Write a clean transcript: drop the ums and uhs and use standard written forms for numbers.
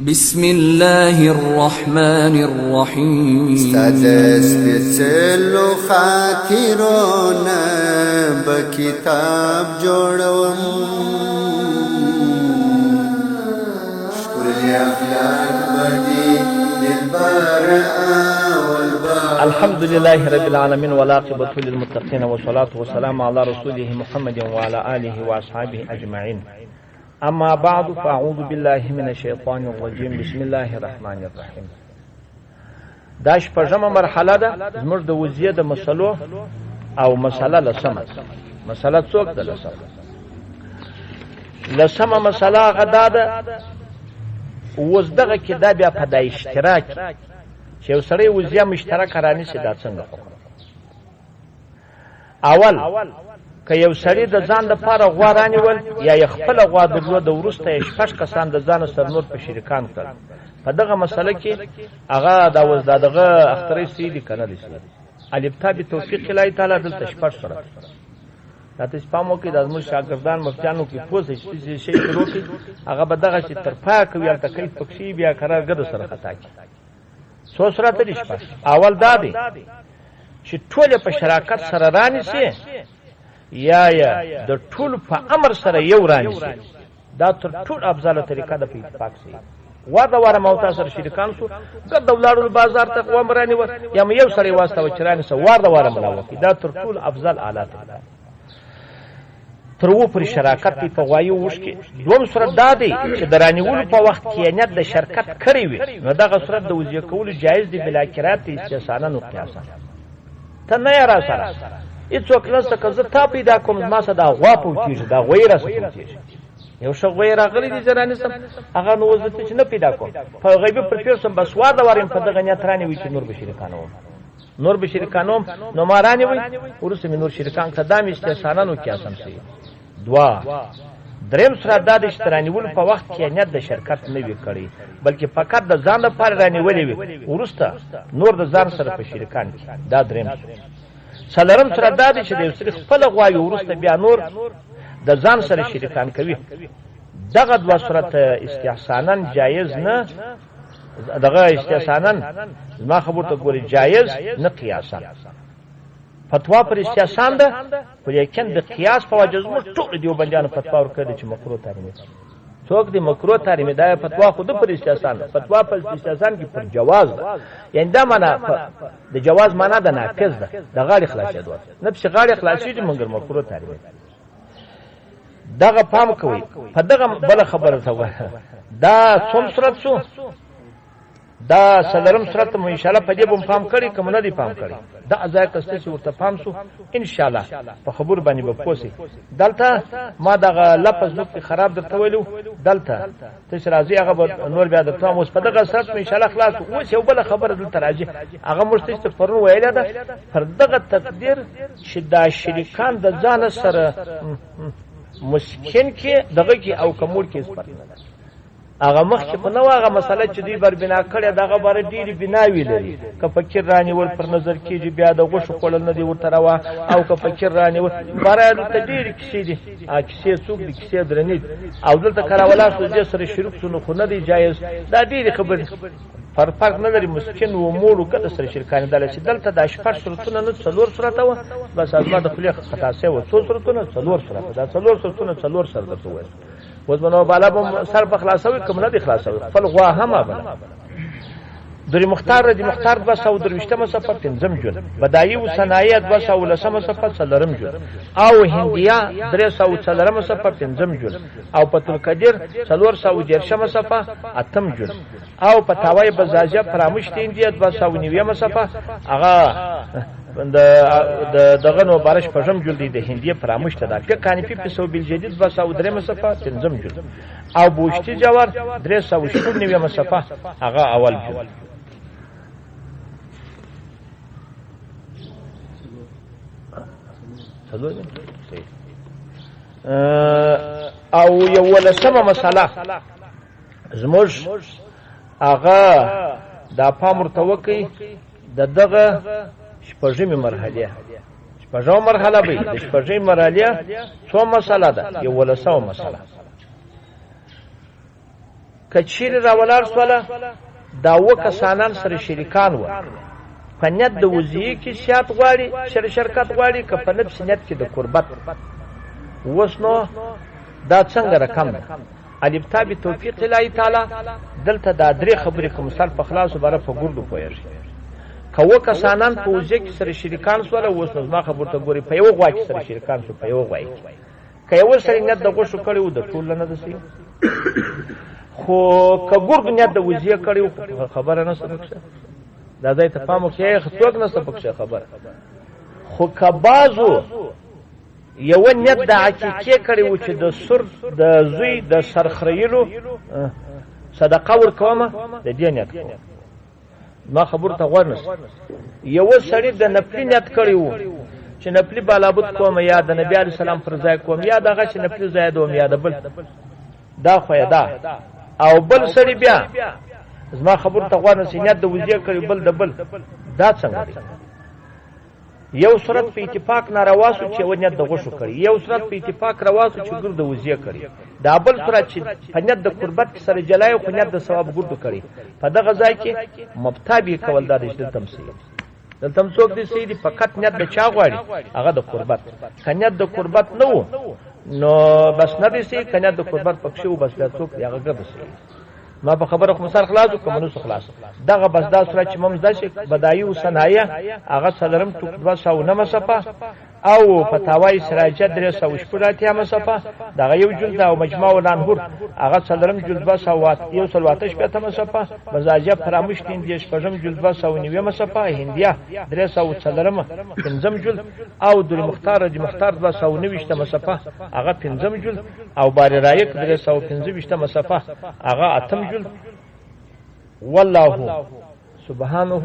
بسم الله الرحمن الرحيم استاد سپیڅلو خاطرونه به کتاب جوړوم ښکلي اخلاق بدي دلبر الحمد لله رب العالمين والعاقبة للمتقين والصلاة والسلام على رسوله محمد وعلى آله وأصحابه أجمعين. أما بعد فأعوذ بالله من الشيطان الرجيم. بسم الله الرحمن الرحيم. دا شپږمه مرحله ده زموږ د وضعیت د مسلو او مسله لسمه. مسله څوک ده؟ لسمه مسله هغه ده اوس دغه کې دا بیا په د اشتراک چې یو سړی وضعیه مشترک رانیسي دا څنګه اول که یو سړی د ځان دپاره غوا رانیول یا یې خپله غوا درلوده وروسته یې شپږ کسان د ځانه سره نور په شریکان کړل په دغه مسله کې هغه دا اوس دا دغه اخترۍ صحیح دي که نه دي صحیح الفتا بتوفیق الله تعالی دلته شپږ سره دا تاسو پام وکړئ دا زموږ شاګردان مفتیانو کې پوه شئ چې شی شروع کړي هغه به دغسې تر پایه کوي هلته کیف پکښې بیا قرار ګده سره خطا کړي څو صورته دي شپږ اول دا دی چې ټول په شراکت سره رانیسي یا د ټول په امر سره یو رانیسي دا تر ټول افضله طریقه ده په اتفاق سره وا د واره موتا سره شریکان شو ګرد ولاړو بازار ته قوم رانیول یا یو سړی واستوه چې رانیسه وار د واره ملاوکي دا تر ټول افضل آلات ده تر و پر شراکت دی په غوایو وش کې دوم صورت دا دی چې د رانیولو په وخت کې نیت د شرکت کړی وي نو دغه صورت د وضعیه کولو جایز دی بلا کرات استثناء نو قیاسا ته نه را سره هیڅوک نشته که زه تا پیدا کوم ما سره دا غوا پوچېږي دا غوی را سره پوچېږي یو ښه غوی راغلی دی زه رانیسم هغه نو زه چې نه پیدا کوم په غیبي پر پیرسم بس وار د وارم په دغه نیت رانیوي چې نور به شریکانوم نور به شریکانوم نو ما رانیوي وروسته مې نور شریکان که دا مې استثناء نو قیاسم سي دوا دریم صورت دا دی چې رانیول په وخت کې نیت د شرکت نه وي کړی بلکې فقط د ځان لپاره رانیولې وي وروسته نور د ځان سره په شریکان کې دا دریم څلورم صورت دا دی چې د یو سړي خپله غوا وي وروسته بیا نور د ځان سره شریکان کوي دغه دوه صورت استحسانا جایز نه دغه استحسانا زما خبر ته ګورې جایز نه قیاسا فتوا پر استحسان ده ولیکن د قیاس په وجه زموږ ټول دیوبندیانو فتوا ورکړې چې مکروه تحریم څوک دی مکروه تحریم دا فتوا خود پر استحسان ده فتوا پر استحسان کې پر جواز ده یعنی دا معنا د جواز معنا ده ناقص ده د غاړې خلاصېدو نه چې غاړې خلاصېږي مګر مکروه تحریم دغه پام کوي په دغه بل خبره ته دا څوم صورت شو دا څلورم صورت مو ان شاء الله په دې بم پام کړی کوم نه دی پام کړی دا ځای کسته چې ورته پام شو ان شاء الله په خبر باندې به پوسی دلته ما دغه لفظ نو خراب درته ویلو دلته تاسو راځي هغه نور بیا درته اوس په دغه صورت ان شاء الله خلاص اوس یو بل خبره دلته راځي هغه مرتسته فرون ویل ده پر دغه تقدیر چې دا شریکان د ځان سره مسکن کې دغه کې او کومور کې سپارل هغه مخکې په نو هغه مسله چې دوی بر بنا کړی دغه باره ډېرې بناوي لري که فکر رانیول پر نظر کېږي بیا د غوښو خوړل نه دي ورته روا او که فکر رانیول باره دلته ډېرې کیسې دي کیسې څوک دي کیسې درنې او دلته کراولا سوجې سره شروع شو نو خو نه دی جایز دا ډېرې خبرې فرق نه لري مسکن و موړو کده سره شرکانې دله چې دلته دا شپږ صورتونه نه څلور صورته وه بس ازما د خولې خطا سوی وه څو صورتونه څلور صورته دا څلور صورتونه څلور سره درته وویل اوس به نو بالا به سر په خلاصوي کوم نه دي خلاصوي خپل غوا هم بله درې مختار د مختار 223مه صفحه پنځم جلد بدایي و صنایع 210مه صفحه څلورم جلد او هندیا 340مه صفحه پنځم جلد او پتل قدیر 410مه صفحه اتم جلد او پتاوی بزاجه فراموش هندیا 290مه صفحه هغه دغه نو بارش پژم جلد د هندیه فراموش ته دا کانفی په سو بل جدید 203مه صفحه پنځم جلد او بوشتی جوار 390مه صفحه هغه اول جلد او یو ولسمه مسله زموږ هغه دا پام ورته وکړي د دغه شپږمې مرحله شپږمه مرحله به د شپږمې مرحله څو مسله ده یو ولسمه مسله کچیر راولار سواله دا و کسانان سره شریکان و په نیت د وزیه کې سیات غواړي شرکت غواړي که په نفس نیت کې د قربت اوس نو دا څنګه رقم ده الابتا به توفیق الهی تعالی دلته دا درې خبرې کوم مثال په خلاصو بره په ګردو پوهیږي که و کسانان په وزیه کې سره شریکان سواله اوس نو ما خبر ته ګوري په یو غوا کې سره شریکان شو په یو غوا کې که یو سره نیت د غوښو کړي و د ټول نه دسي خو که ګرد نیت د وزیه کړي خبره نه سمکشه دا ځای ته پام وکړئ څوک نه سمکشه خبره خو که بعضو یو نیت د عقیقې کړي و چې د سر د زوی د سرخریلو صدقه ورکومه د دې نیت کوم ما خبر ته غوړ نس یو سړی د نفلی نیت کړي و چې نفلی بالابود کوم یا د نبی علی سلام پر ځای کوم یا دغه چې نفلی ځای دوم یا د بل دا خو دا او بل سړی بیا زما خبر ته غوړ نس نیت د وزیه کړي بل د بل دا څنګه دی یو صورت په اتفاق ناروا سو چې ونیت د غوښو کړي یو صورت په اتفاق روا سو چې ګرد وزیه کړي دا بل صورت چې پنیت د قربت سره جلای او پنیت د ثواب ګرد کړي په دغه ځای کې مبتابي کول د رشد تمثيل دلته څوک دي سيدي فقط نیت د چا غواړي هغه د قربت کنيت د قربت نو نو بس نه دي سي کنيت د قربت پکښو بس دا څوک هغه ګرځي ما په خبره خو مثال خلاص کوم نو خلاص دغه بس دا سره چې ممز داسې بدایي او صنایع هغه صدرم ټوک 209 مصفه او فتاوی سراجه 380 مصفه دغه یو جلد او مجموع الانهور هغه صدرم جلد 218 مصفه مزاجه فراموش کین دیش پرم جلد 209 مصفه هندیا 300 پنځم جلد او د مختار د مختار 219 مصفه هغه پنځم جلد او بار رایق 315 مصفه هغه اتم جلد والله سبحانه